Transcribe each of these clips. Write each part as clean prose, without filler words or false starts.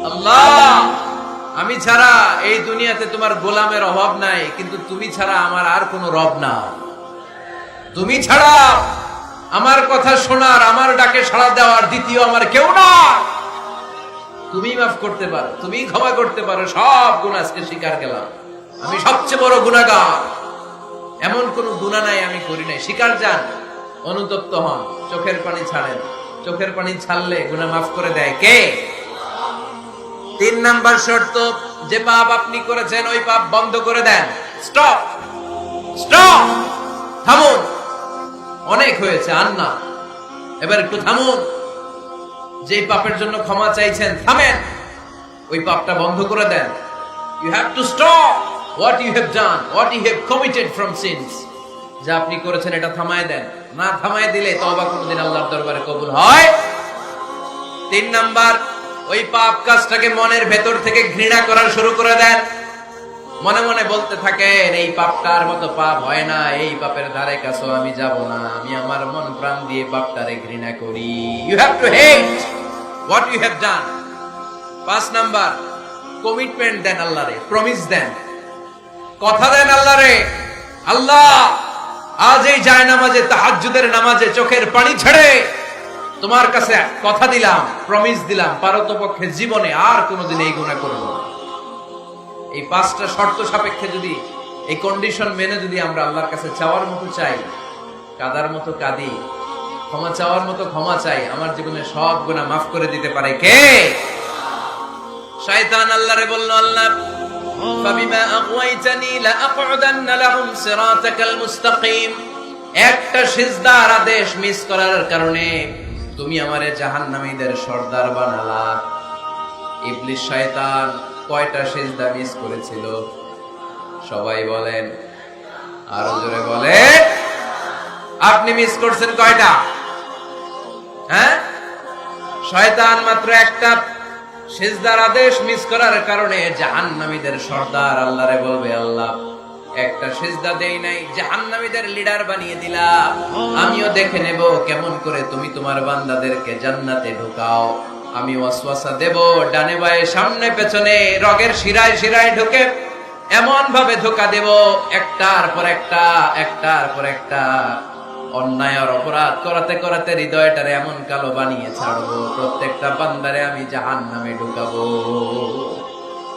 আল্লাহ, আমি ছাড়া এই দুনিয়াতে তোমার গোলামের অভাব নাই, কিন্তু তুমি ছাড়া আমার আর কোনো রব না। তুমি ছাড়া আমার কথা শোনার, আমার ডাকে সাড়া দেওয়ার দ্বিতীয় আমার কেউ না। তুমি মাফ করতে পারো, তুমি ক্ষমা করতে পারো, সব গুনাহ আজকে স্বীকার গেলাম। আমি সবচেয়ে বড় গুনাহগার, এমন কোন গুনাহ নাই আমি করি নাই। স্বীকার যান, অনুতপ্ত হন, চোখের পানি ছাড়েন। চোখের পানি ছাড়লে গুনাহ মাফ করে দেয় কে? 3 নাম্বার শর্ত, যে পাপ আপনি করেছেন ওই পাপ বন্ধ করে দেন। স্টপ, স্টপ, থামুন, অনেক হয়েছে, আর না, এবার একটু থামুন। যে পাপের জন্য ক্ষমা চাইছেন, থামেন, ওই পাপটা বন্ধ করে দেন। You have to stop what you have done, what you have committed from sins. যা আপনি করেছেন এটা থামায় দেন। না থামায় দিলে তওবা কোনদিন আল্লাহর দরবারে কবুল হয়। 3 নাম্বার, ওই পাপ কাজটাকে মনের ভেতর থেকে ঘৃণা করা শুরু করে দেন। মনে মনে বলতে থাকেন, এই পাপটার মতো পাপ হয় না, এই পাপের ধারে কাছেও আমি যাব না, আমি আমার মন প্রাণ দিয়ে পাপটারে ঘৃণা করি। You have to hate what you have done. 5 number, commitment দেন আল্লাহরে, প্রমিস দেন, কথা দেন আল্লাহরে, আল্লাহ আজ এই জায়নামাজে, তাহাজ্জুদের নামাজে চোখের পানি ছেড়ে তোমার কাছে কথা দিলাম, প্রমিস দিলাম, পারতপক্ষে জীবনে আর কোনোদিন এই গুনাহ করব না। এই 5টা শর্ত সাপেক্ষে যদি, এই কন্ডিশন মেনে যদি আমরা আল্লাহর কাছে চাওয়ার মতো চাই, কাদার মতো কাঁদি, ক্ষমা চাওয়ার মতো ক্ষমা চাই, আমার জীবনে সব গুনাহ মাফ করে দিতে পারে কে? শয়তান আল্লাহরে বলল, আল্লাহ ফাবিমা আগওয়াইতানি লাআকউদান্না লাহুম সিরাতাকাল মুস্তাকিম। একটা সিজদার আদেশ মিস করার কারণে তুমি আমারে জাহান্নামীদের সর্দার বানালা। ইবলিস শয়তান কয়টা সিজদা মিস করেছিল? সবাই বলেন, আরো জোরে বলেন, আপনি মিস করছেন কয়টা? হ্যাঁ, শয়তান মাত্র একটা সিজদার আদেশ মিস করার কারণে জাহান্নামীদের সর্দার আল্লাহরে বলবে, আল্লাহ একটা সিজদা দেই নাই, জাহান্নামীদের লিডার বানিয়ে দিলা, আমিও দেখে নেব কেমন করে তুমি তোমার বান্দাদেরকে জান্নাতে ঢুকাও। আমি ওয়াসওয়াসা দেব, ডানে বায়ে সামনে পেছনে রগের শিরায় শিরায় ঢুকে এমন ভাবে ধোঁকা দেব, একটার পর একটা, একটার পর একটা অন্যায় আর অপরাধ করাতে করাতে হৃদয়টারে এমন কালো বানিয়ে ছাড়বো, প্রত্যেকটা বান্দারে আমি জাহান্নামে ঢুকাবো।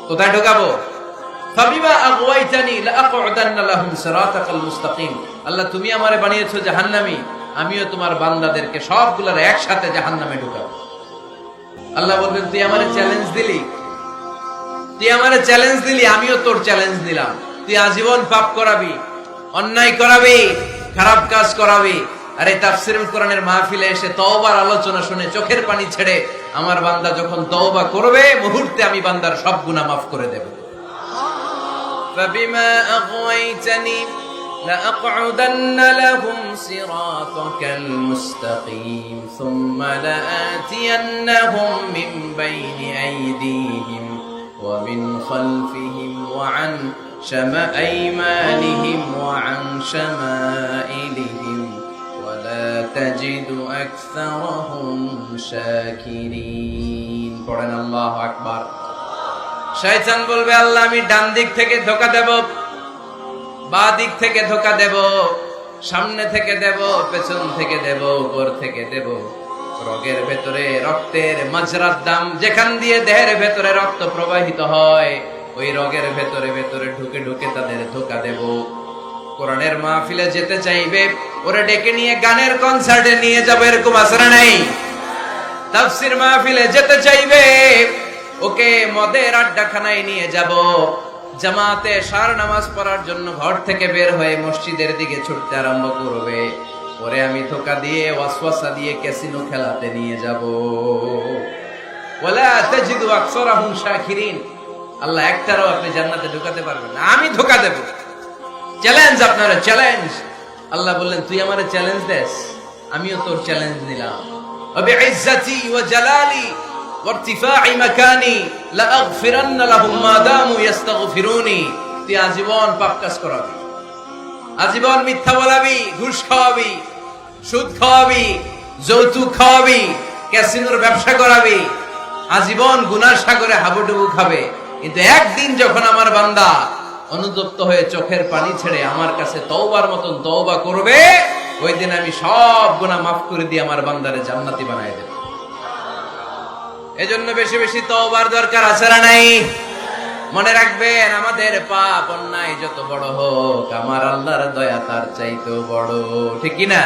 কোথায় ঢুকাবো? ফাবিমা আগওয়াইতানি লাআকউদান্না লাহুম সিরাতাকাল মুস্তাকিম। আল্লাহ তুমি আমারে বানিয়েছো জাহান্নামী, আমিও তোমার বান্দাদেরকে সবগুলোর একসাথে জাহান্নামে ঢুকাবো। আল্লাহ বলবেন, তুই আমারে চ্যালেঞ্জ দিলি, তুই আমারে চ্যালেঞ্জ দিলি, আমিও তোর চ্যালেঞ্জ দিলাম। তুই আজীবন পাপ করাবি, অন্যায় করাবি, খারাপ কাজ করাবি, আর এই তাফসীরুল কোরআনের মাহফিলে এসে তওবার আলোচনা শুনে চোখের পানি ছেড়ে আমার বান্দা যখন তওবা করবে, মুহূর্তে আমি বান্দার সব গুনাহ মাফ করে দেব। ফাবিমা আগওয়াইতানি লাআকউদান্না লাহুম সিরাতাকাল মুস্তাকিম সুম্মা লাআতিয়ান্নাহুম মিন বাইনি আইদিহিম ওয়া মিন খালফিহিম ওয়া আন শামাআইমানিহিম ওয়া আন শামাইলিহিম ওয়া লা তাজিদু আকসারাহুম শাকিরিন। পড়েন আল্লাহু আকবার। শয়তান বলবে, আল্লাহ আমি ডান দিক থেকে ধোঁকা দেব, বাঁ দিক থেকে ধোঁকা দেব, সামনে থেকে দেব, পেছন থেকে দেব, উপর থেকে দেব, রগের ভেতরে রক্তের মাজরার দাম, যেখান দিয়ে দেহের ভেতরে রক্ত প্রবাহিত হয়, ওই রগের ভেতরে ভেতরে ঢুকে ঢুকে তাদের ধোঁকা দেব। কোরআনের মাহফিলে যেতে চাইবে ওরে ডেকে নিয়ে গানের কনসার্টে নিয়ে যাবো, এরকম আসরা নাই? তাফসীর মাহফিলে যেতে চাইবে ওকে মদের আড্ডাখানায় নিয়ে যাব, জামাতে সার নামাজ পড়ার জন্য ঘর থেকে বের হয়ে মসজিদের দিকে ছুটতে আরম্ভ করবে, ওরে আমি ধোঁকা দিয়ে ওয়াসওয়াসা দিয়ে ক্যাসিনো খেলাতে নিয়ে যাব। ওয়ালা তাজিদু আকসারাহুম শাকিরিন। আল্লাহ একটারও আপনি জান্নাতে ঢুকাতে পারবেন না, আমি ধোঁকা দেব। চ্যালেঞ্জ, আপনারা চ্যালেঞ্জ। আল্লাহ বললেন, তুই আমারে চ্যালেঞ্জ দেস, আমিও তোর চ্যালেঞ্জ নিলাম। বিইজ্জাতি ওয়া জালালি ওয়া ইরতিফা'i মাকানি লাআগফিরান্না লাহুম মা দামু ইস্তাগফিরুনি। তুই আজীবন পাপ কাজ করাবি, আজীবন মিথ্যা বলাবি, ঘুষ খাওয়াবি, সুদ খাওয়াবি, যৌতুক খাওয়াবি, ক্যাসিনোর ব্যবসা করাবি, আজীবন গুনার সাগরে হাবুডুবু খাবে, কিন্তু একদিন যখন আমার বান্দা অনুতপ্ত হয়ে চোখের পানি ছেড়ে আমার কাছে তওবার মতন তওবা করবে, ওই দিন আমি সব গুনাহ মাফ করে দিয়ে আমার বান্দারে জান্নাতি বানায় দেব। এজন্য বেশি বেশি তওবার দরকার আছে না নাই? মনে রাখবেন, আমাদের পাপ অন্যায় যত বড় হোক, আমার আল্লাহর দয়া তার চাইতেও বড়, ঠিক কি না?